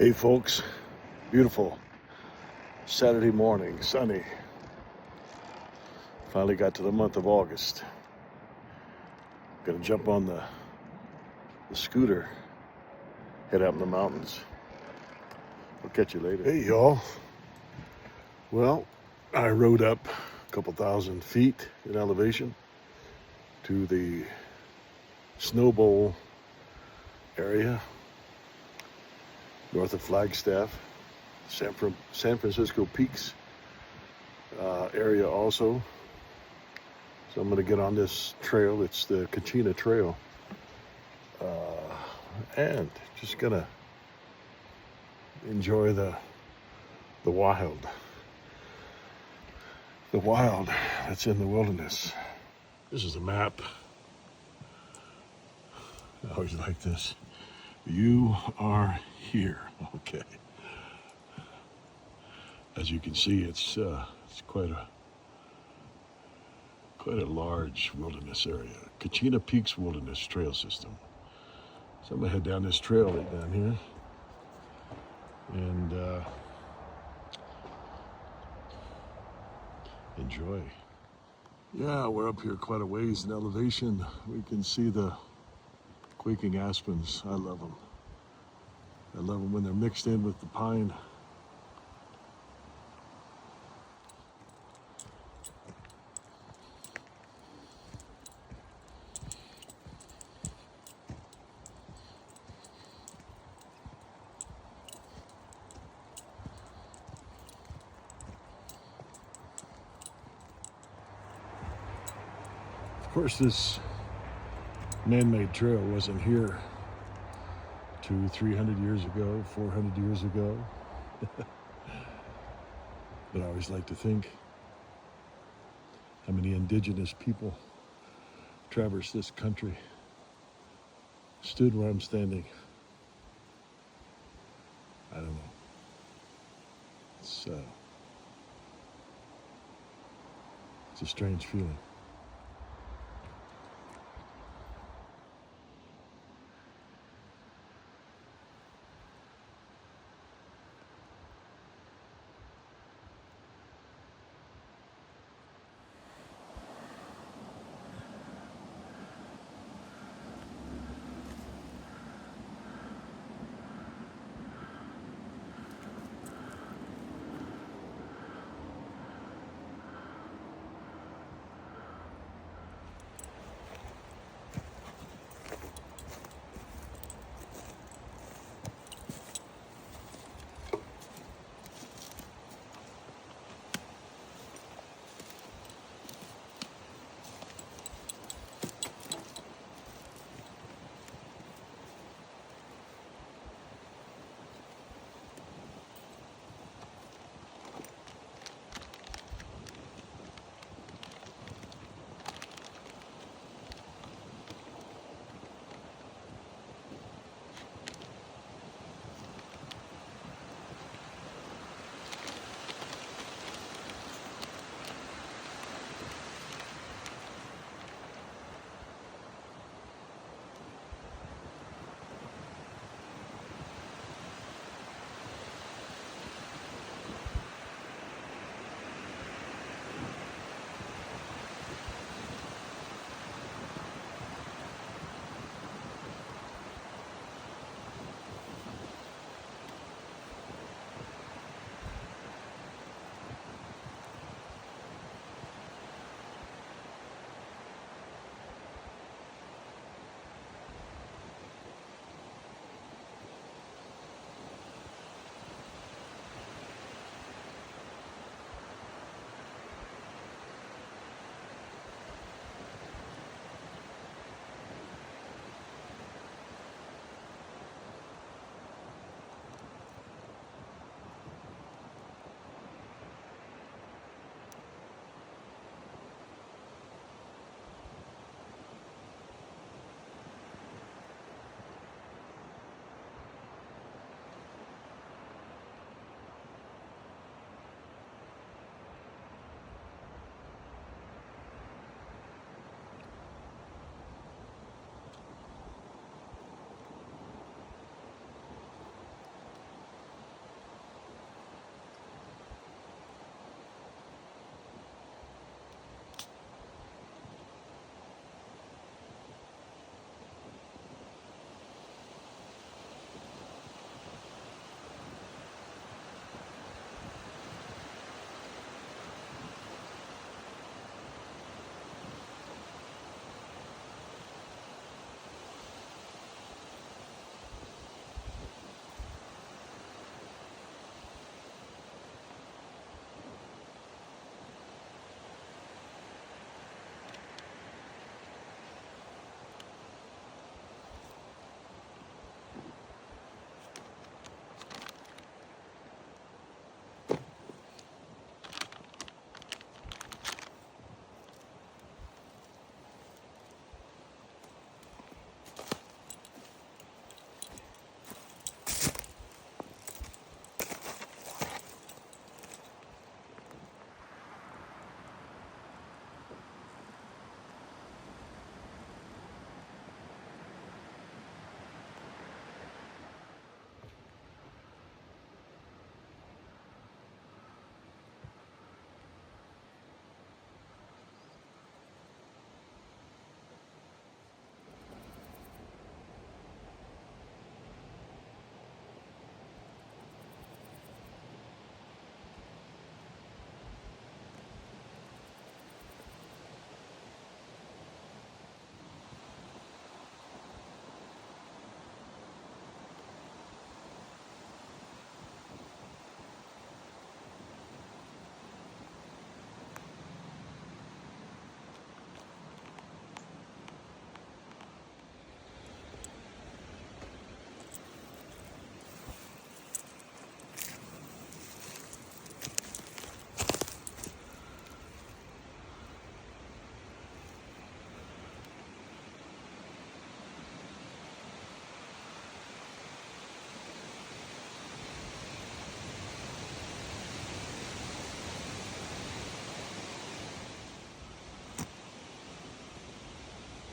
Hey folks, beautiful Saturday morning, sunny. Finally got to the month of August. Gonna jump on the scooter, head out in the mountains. I'll catch you later. Hey y'all. Well, I rode up a couple thousand feet in elevation to the Snow Bowl area north of Flagstaff, San Francisco Peaks area also. So I'm going to get on this trail. It's the Kachina Trail, and just gonna enjoy the wild that's in the wilderness. This is a map. I always like this. You are here. Okay. As you can see, it's quite a large wilderness area. Kachina Peaks Wilderness Trail System. So I'm gonna head down this trail right down here, and enjoy. Yeah, we're up here quite a ways in elevation. We can see the quaking aspens. I love them. I love them when they're mixed in with the pine. Of course, this man-made trail wasn't here 200-300 years ago, 400 years ago. But I always like to think how many indigenous people traversed this country, stood where I'm standing. I don't know. It's a strange feeling.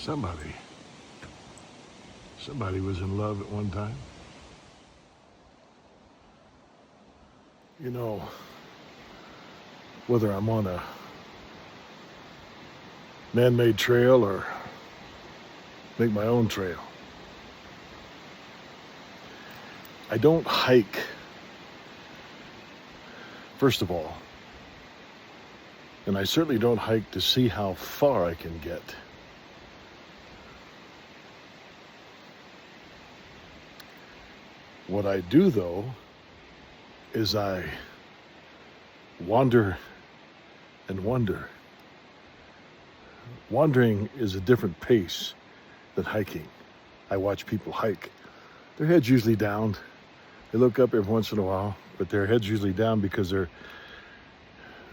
Somebody was in love at one time. You know, whether I'm on a man-made trail or make my own trail, I don't hike, first of all, and I certainly don't hike to see how far I can get. What I do, though, is I wander and wonder. Wandering is a different pace than hiking. I watch people hike. Their head's usually down. They look up every once in a while, but their head's usually down because they're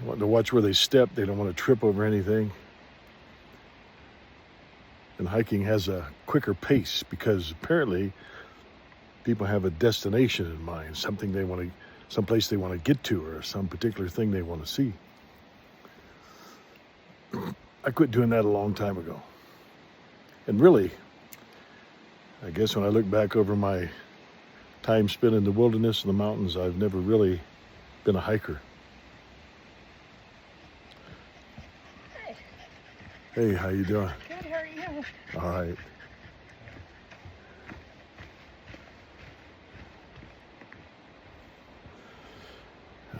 wanting to watch where they step. They don't want to trip over anything. And hiking has a quicker pace because apparently people have a destination in mind, someplace they want to get to, or some particular thing they want to see. I quit doing that a long time ago. And really, I guess when I look back over my time spent in the wilderness and the mountains, I've never really been a hiker. Hi. Hey, how you doing? Good, how are you? All right.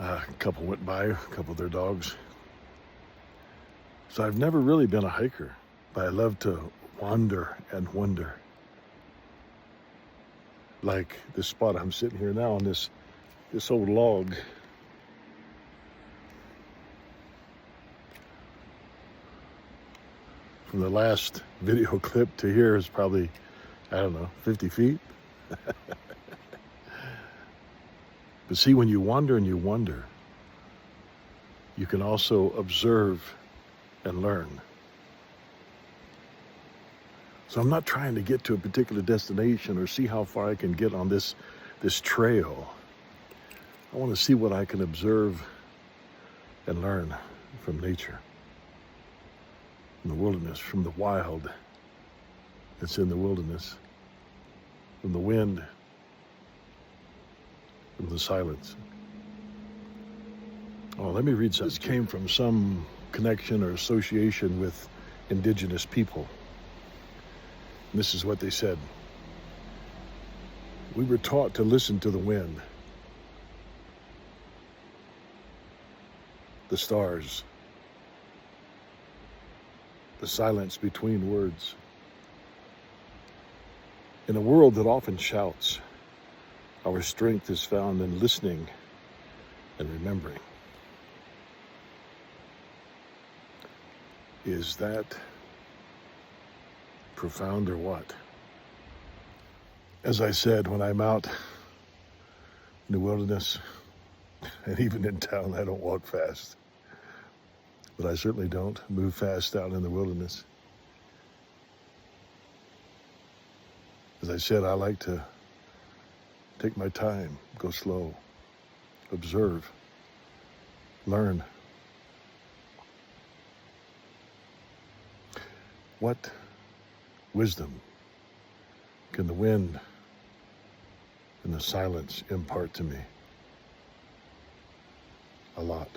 A couple went by, a couple of their dogs. So I've never really been a hiker, but I love to wander and wonder. Like this spot I'm sitting here now on this old log. From the last video clip to here is probably, I don't know, 50 feet. But see, when you wander and you wonder, you can also observe and learn. So I'm not trying to get to a particular destination or see how far I can get on this trail. I want to see what I can observe and learn from nature, from the wilderness, from the wild that's in the wilderness, from the wind, from the silence. Oh, let me read something. This came from some connection or association with indigenous people. And this is what they said. We were taught to listen to the wind, the stars, the silence between words. In a world that often shouts, our strength is found in listening and remembering. Is that profound or what? As I said, when I'm out in the wilderness, and even in town, I don't walk fast. But I certainly don't move fast out in the wilderness. As I said, I like to take my time, go slow, observe, learn. What wisdom can the wind and the silence impart to me? A lot.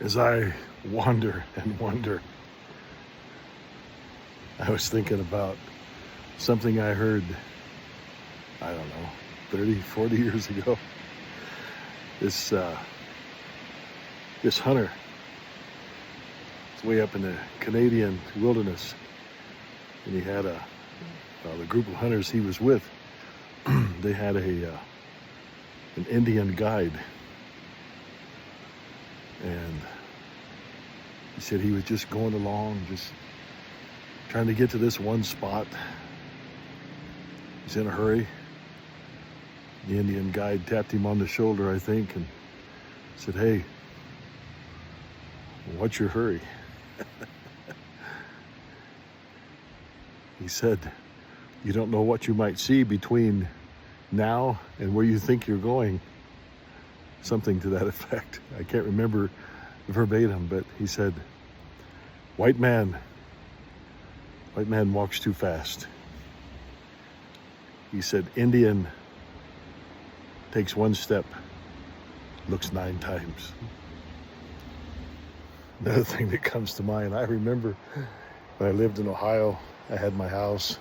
As I wander and wonder, I was thinking about something I heard, I don't know, 30, 40 years ago. This hunter, it's way up in the Canadian wilderness. and he had the group of hunters he was with, they had an Indian guide, and he said he was just going along, just trying to get to this one spot. He's in a hurry. The Indian guide tapped him on the shoulder, I think, and said, "Hey, what's your hurry?" He said, "You don't know what you might see between now and where you think you're going." Something to that effect. I can't remember verbatim, but he said, white man walks too fast. He said, Indian takes one step, looks 9 times. Another thing that comes to mind, I remember when I lived in Ohio, I had my house.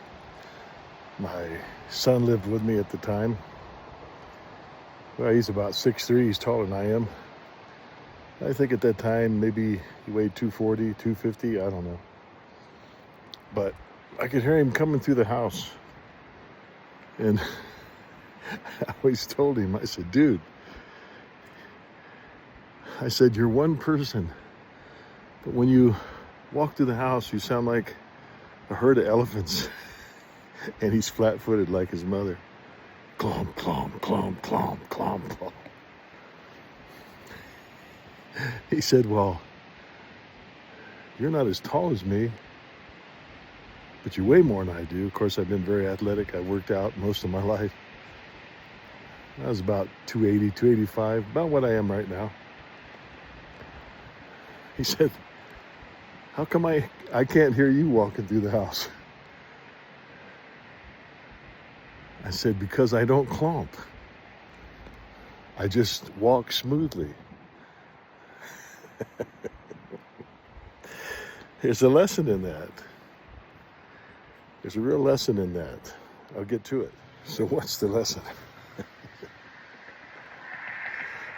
My son lived with me at the time. Well, he's about 6'3", he's taller than I am. I think at that time, maybe he weighed 240, 250, I don't know. But I could hear him coming through the house. And I always told him, I said, dude, I said, you're one person, but when you walk through the house, you sound like a herd of elephants. And he's flat-footed like his mother. Clomp, clomp, clomp, clomp, clomp, clomp. He said, well, you're not as tall as me, but you weigh more than I do. Of course, I've been very athletic. I worked out most of my life. I was about 280, 285, about what I am right now. He said, how come I can't hear you walking through the house? I said, because I don't clomp. I just walk smoothly. There's a lesson in that. There's a real lesson in that. I'll get to it. So what's the lesson?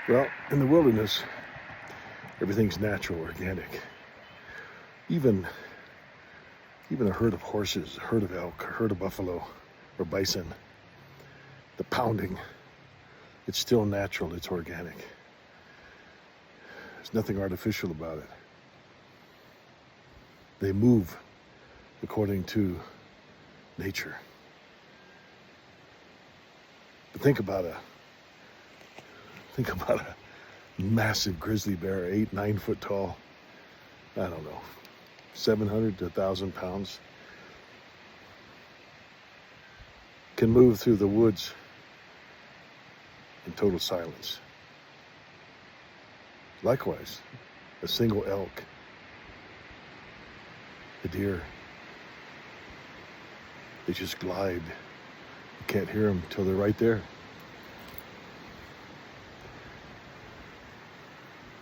Well, in the wilderness, everything's natural, organic. Even a herd of horses, a herd of elk, a herd of buffalo or bison, the pounding, it's still natural, it's organic. There's nothing artificial about it. They move according to nature. But think about a massive grizzly bear, 8-9 foot tall. I don't know, 700 to 1,000 pounds. Can move through the woods in total silence. Likewise, a single elk, a deer, they just glide. You can't hear them till they're right there.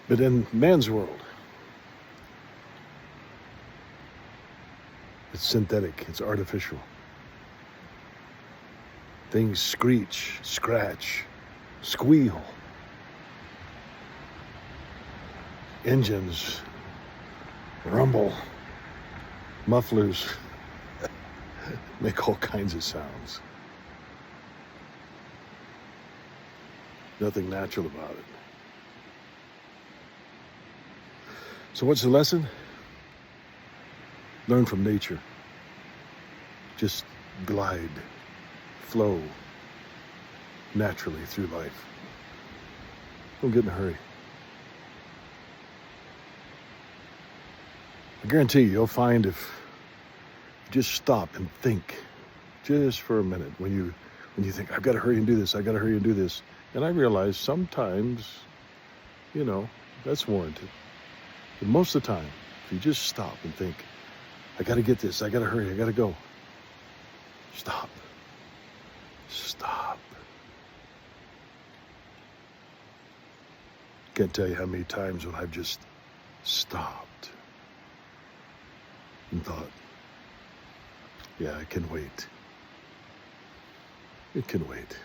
But in man's world, it's synthetic, it's artificial. Things screech, scratch, squeal. Engines rumble, mufflers make all kinds of sounds. Nothing natural about it. So what's the lesson? Learn from nature. Just glide, flow naturally through life. Don't get in a hurry. I guarantee you'll find if you just stop and think just for a minute when you think, I've got to hurry and do this, I've got to hurry and do this. And I realize sometimes, that's warranted. But most of the time, if you just stop and think, I got to get this, I got to hurry, I got to go. Stop. Can't tell you how many times when I've just stopped and thought, yeah, I can wait. It can wait.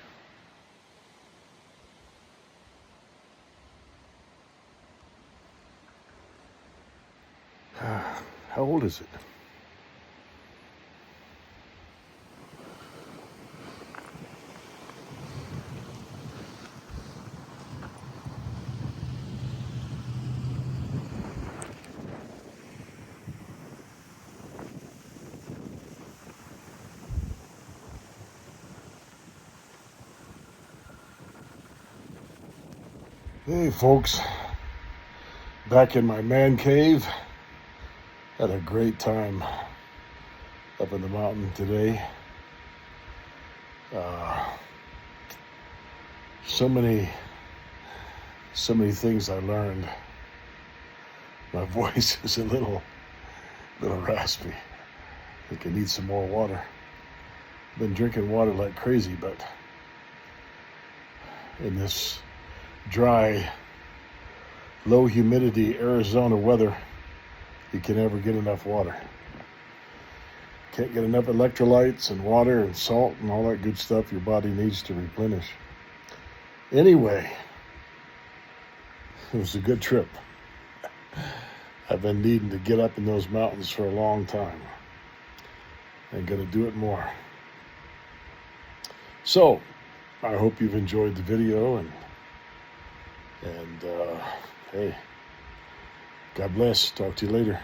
How old is it? Hey folks, back in my man cave. Had a great time up in the mountain today. So many things I learned. My voice is a little raspy. I think I need some more water. Been drinking water like crazy, but in this dry, low humidity Arizona weather, you can never get enough water. Can't get enough electrolytes and water and salt and all that good stuff your body needs to replenish. Anyway, it was a good trip. I've been needing to get up in those mountains for a long time. I'm gonna do it more. So, I hope you've enjoyed the video and hey, God bless. Talk to you later.